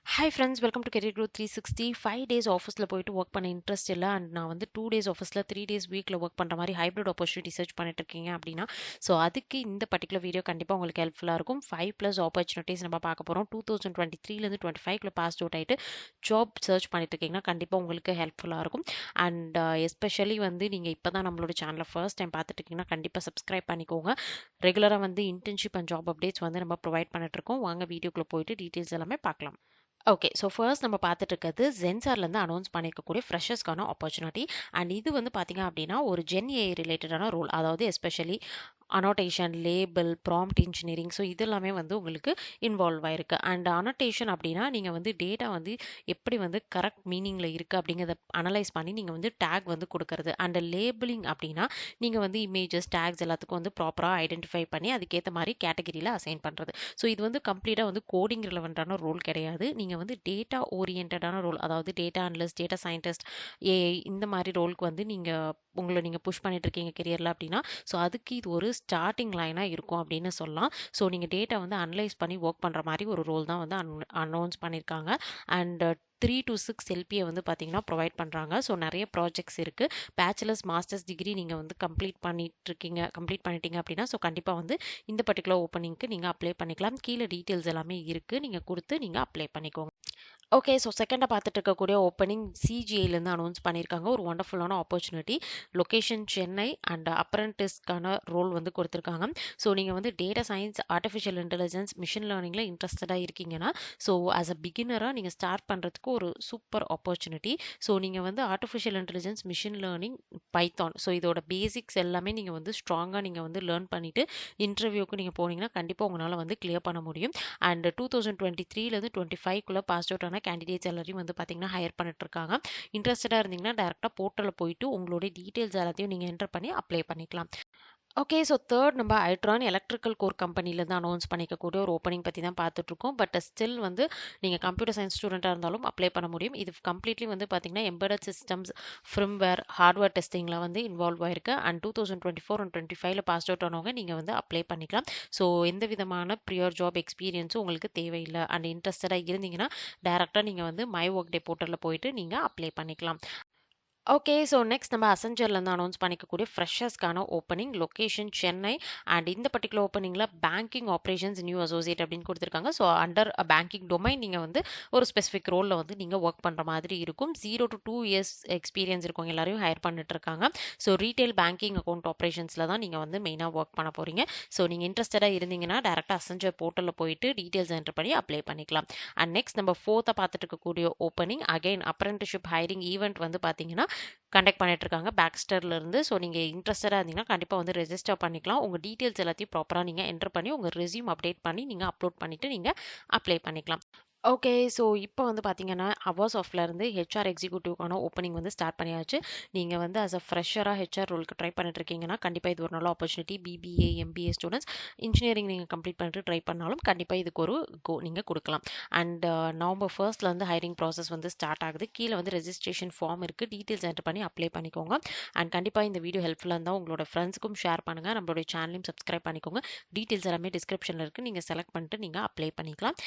Hi friends, welcome to career growth 360. 5 days ஆஃபீஸில் போயிட்டு work பண்ண இன்ட்ரெஸ்ட் இல்லை அண்ட் நான் வந்து 2 days ஆஃபீஸில் 3 days வீக்கில் ஒர்க் பண்ணுற மாதிரி ஹைப்ரிட் ஆப்பர்ச்சுனிட்டி சர்ச் பண்ணிட்டு இருக்கீங்க அப்படின்னா ஸோ அதுக்கு இந்த பர்டிகுலர் வீடியோ கண்டிப்பாக உங்களுக்கு ஹெல்ப்ஃபுல்லாக இருக்கும். 5+ ஆப்பர்ச்சுனிட்டிஸ் நம்ம பார்க்க போகிறோம். 2023லேருந்து 25 பாஸ் அவுட் ஆகிட்டு ஜாப் சர்ச் பண்ணிட்டு இருக்கீங்கன்னா கண்டிப்பாக உங்களுக்கு ஹெல்ப்ஃபுல்லாக இருக்கும். அண்ட் எஸ்பெஷலி வந்து நீங்கள் இப்போ தான் நம்மளோட சேனலை ஃபர்ஸ்ட் டைம் பார்த்துட்டு இருக்கீங்கன்னா கண்டிப்பாக சப்ஸ்கிரைப் பண்ணிக்கோங்க. ரெகுலராக வந்து இன்டர்ன்ஷிப் அண்ட் ஜாப் அப்டேட்ஸ் வந்து நம்ம ப்ரொவைட் பண்ணிட்டு இருக்கோம். வாங்க வீடியோக்குள்ளே போயிட்டு டீட்டெயில்ஸ் எல்லாமே பார்க்கலாம். ஓகே. ஸோ ஃபர்ஸ்ட் நம்ம பார்த்துட்டு இருக்கிறது ஜென்சார்லேருந்து அனௌன்ஸ் பண்ணியிருக்கக்கூடிய ஃப்ரெஷர்ஸ்க்கான ஆப்பர்ச்சுனிட்டி. அண்ட் இது வந்து பார்த்தீங்க அப்படின்னா ஒரு ஜென் ஏஐ ரிலேட்டடான ரோல், அதாவது especially annotation, label, prompt engineering, so இதெல்லாமே வந்து உங்களுக்கு இன்வால்வ் ஆயிருக்கு. அண்ட் அனோட்டேஷன் அப்படின்னா நீங்கள் வந்து டேட்டா வந்து எப்படி வந்து கரெக்ட் மீனிங்கில் இருக்குது அப்படிங்கிறத அனலைஸ் பண்ணி நீங்கள் வந்து டேக் வந்து கொடுக்கறது. அண்ட் லேபிளிங் அப்படின்னா நீங்கள் வந்து இமேஜஸ், டேக்ஸ் எல்லாத்துக்கும் வந்து ப்ராப்பராக ஐடென்டிஃபை பண்ணி அதுக்கேற்ற மாதிரி கேட்டகரியில் அசைன் பண்ணுறது. ஸோ இது வந்து கம்ப்ளீட்டாக வந்து கோடிங் ரிலவெண்ட்டான ரோல் கிடையாது. நீங்கள் வந்து டேட்டா ஓரியன்டான ரோல், அதாவது data analyst, data scientist, AI இந்த மாதிரி ரோலுக்கு வந்து நீங்கள் புஷ் பண்ணிட்டு இருக்கீங்க கெரியரில் அப்படின்னா ஸோ அதுக்கு இது ஒரு ஸ்டார்டிங் லைனாக இருக்கும் அப்படின்னு சொல்லலாம். ஸோ நீங்கள் டேட்டா வந்து அனலைஸ் பண்ணி ஒர்க் பண்ணுற மாதிரி ஒரு ரோல் தான் வந்து அனௌன்ஸ் பண்ணியிருக்காங்க. அண்ட் 3 to 6 எல்பியை வந்து பார்த்தீங்கன்னா ப்ரொவைட் பண்ணுறாங்க. ஸோ நிறைய ப்ராஜெக்ட்ஸ் இருக்குது. பேச்சுலர்ஸ், மாஸ்டர்ஸ் டிகிரி நீங்கள் வந்து கம்ப்ளீட் பண்ணிட்டீங்க அப்படின்னா ஸோ கண்டிப்பாக வந்து இந்த பர்டிகுலர் ஓப்பனிங்க்கு நீங்கள் அப்ளை பண்ணிக்கலாம். கீழே டீட்டெயில்ஸ் எல்லாமே இருக்குது, நீங்கள் கொடுத்து நீங்கள் அப்ளை பண்ணிக்கோங்க. ஓகே. ஸோ செகண்டாக பார்த்துட்டு இருக்கக்கூடிய ஓப்பனிங் சிஜிஐலேருந்து அனௌன்ஸ் பண்ணியிருக்காங்க. ஒரு ஒண்டர்ஃபுல்லான ஆப்பர்ச்சுனிட்டி. லொக்கேஷன் சென்னை அண்ட் அப்ரண்டிஸ்க்கான ரோல் வந்து கொடுத்துருக்காங்க. ஸோ நீங்கள் வந்து data science, artificial intelligence, machine லேர்னிங்கில் இன்ட்ரெஸ்டடாக இருக்கீங்கன்னா ஸோ ஆஸ் அ பிகினராக நீங்கள் ஸ்டார்ட் பண்ணுறதுக்கு ஒரு சூப்பர் ஆப்பர்ச்சுனிட்டி. ஸோ நீங்கள் வந்து artificial intelligence, machine learning, Python, so இதோட பேசிக்ஸ் எல்லாமே நீங்கள் வந்து ஸ்ட்ராங்காக நீங்கள் வந்து லேர்ன் பண்ணிவிட்டு இன்டர்வியூக்கு நீங்கள் போனீங்கன்னா கண்டிப்பாக உங்களால் வந்து கிளியர் பண்ண முடியும். அண்ட் 2023லேருந்து 25க்குள்ளே பாஸ் அவுட் ஆன கேண்டிடேட்ஸ் எல்லாரையும் வந்து பார்த்தீங்கன்னா ஹையர் பண்ணிட்டு இருக்காங்க. இன்ட்ரெஸ்டடாக இருந்தீங்கன்னா டேரெக்டாக போர்ட்டலில் போயிட்டு உங்களுடைய டீட்டெயில்ஸ் எல்லாத்தையும் நீங்கள் என்டர் பண்ணி அப்ளை பண்ணிக்கலாம். ஓகே. ஸோ தேர்ட் நம்ம ஐட்ரான் எலக்ட்ரிக்கல் கோர் கம்பெனிலேருந்து அனௌன்ஸ் பண்ணிக்கக்கூடிய ஒரு ஓப்பனிங் பற்றி தான் பார்த்துட்ருக்கோம். பட் ஸ்டில் வந்து நீங்கள் கம்ப்யூட்டர் சயின்ஸ் ஸ்டூடெண்ட்டாக இருந்தாலும் அப்ளை பண்ண முடியும். இது கம்ப்ளீட்லி வந்து பார்த்தீங்கன்னா எம்பெடட் சிஸ்டம்ஸ், ஃபிர்ம்வேர், ஹார்ட்வேர் டெஸ்டிங்கில் வந்து இன்வால்வ் ஆயிருக்கு. அண்ட் 2024 அண்ட் 25ல் பாஸ் அவுட் ஆனவங்க நீங்கள் வந்து அப்ளை பண்ணிக்கலாம். ஸோ எந்த விதமான ப்ரியர் ஜாப் எக்ஸ்பீரியன்ஸும் உங்களுக்கு தேவையில்லை. அண்ட் இன்ட்ரெஸ்டடாக இருந்தீங்கன்னா டேரெக்டாக நீங்கள் வந்து மை ஒர்க் டே போர்ட்டலில் போயிட்டு நீங்கள் அப்ளை பண்ணிக்கலாம். ஓகே. ஸோ நெக்ஸ்ட் நம்ம அசென்ச்சர்லேருந்து அனௌன்ஸ் பண்ணிக்கக்கூடிய ஃப்ரெஷர்ஸ்க்கான ஓப்பனிங், லொக்கேஷன் சென்னை. அண்ட் இந்த பர்டிகுலர் ஓப்பனிங்கில் பேங்கிங் ஆப்ரேஷன்ஸ் நியூ அசோசியேட் அப்படின்னு கொடுத்துருக்காங்க. ஸோ அண்டர் பேங்கிங் டொமைன் நீங்கள் வந்து ஒரு ஸ்பெசிஃபிக் ரோலில் வந்து நீங்கள் ஒர்க் பண்ணுற மாதிரி இருக்கும். 0 to 2 years எக்ஸ்பீரியன்ஸ் இருக்கவங்க எல்லாரையும் ஹையர் பண்ணிட்டு இருக்காங்க. ஸோ ரீட்டைல் பேங்கிங் அக்கௌண்ட் ஆப்ரேஷன்ஸில் தான் நீங்கள் வந்து மெயினாக ஒர்க் பண்ண போகிறீங்க. ஸோ நீங்கள் இன்ட்ரெஸ்டடாக இருந்தீங்கன்னா டேரெக்டாக அசென்ச்சர் போர்ட்டலில் போயிட்டு டீட்டெயில்ஸ் என்டர் பண்ணி அப்ளை பண்ணிக்கலாம். அண்ட் நெக்ஸ்ட் நம்ம ஃபோர்த்தாக பார்த்துட்டு இருக்கக்கூடிய opening, again apprenticeship hiring event வந்து பார்த்தீங்கன்னா கண்டக்ட் பண்ணிட்டு இருக்காங்க பேக்ஸ்டர்ல இருந்து. ஸோ நீங்கள் இன்ட்ரெஸ்டடாக இருந்தீங்கன்னா கண்டிப்பாக வந்து ரெஜிஸ்டர் பண்ணிக்கலாம். உங்கள் டீட்டெயில்ஸ் எல்லாத்தையும் ப்ராப்பராக நீங்கள் என்டர் பண்ணி உங்கள் ரெஸ்யூம் அப்டேட் பண்ணி நீங்கள் அப்லோட் பண்ணிவிட்டு நீங்கள் அப்ளை பண்ணிக்கலாம். ஓகே. ஸோ இப்போ வந்து பார்த்தீங்கன்னா அவர்ஸ் ஆஃப்லேருந்து ஹெச்ஆர் எக்ஸிக்யூட்டிவ்க்கான ஓப்பனிங் வந்து ஸ்டார்ட் பண்ணியாச்சு. நீங்கள் வந்து அஸ் அ ஃப்ரெஷராக ஹெச்ஆர் ரோலுக்கு ட்ரை பண்ணிட்டு இருக்கீங்கன்னா கண்டிப்பாக இது ஒரு நல்ல opportunity. BBA, MBA students, engineering நீங்கள் கம்ப்ளீட் பண்ணிட்டு ட்ரை பண்ணாலும் கண்டிப்பாக இதுக்கு ஒரு நீங்கள் கொடுக்கலாம். And November 1st hiring process வந்து ஸ்டார்ட் ஆகுது. கீழே வந்து ரெஜிஸ்ட்ரேஷன் ஃபார்ம் இருக்குது, டீட்டெயில்ஸ் என்டர் பண்ணி அப்ளை பண்ணிக்கோங்க. அண்ட் கண்டிப்பாக இந்த வீடியோ ஹெல்ப்ஃபுல்லாக இருந்தால் உங்களோட ஃப்ரெண்ட்ஸுக்கும் ஷேர் பண்ணுங்கள். நம்மளுடைய சேனலையும் சப்ஸ்கிரைப் பண்ணிக்கோங்க. டீட்டெயில்ஸ் எல்லாமே டிஸ்கிரிப்ஷனில் இருக்குது, நீங்கள் செலக்ட் பண்ணிட்டு நீங்கள் அப்ளை பண்ணிக்கலாம்.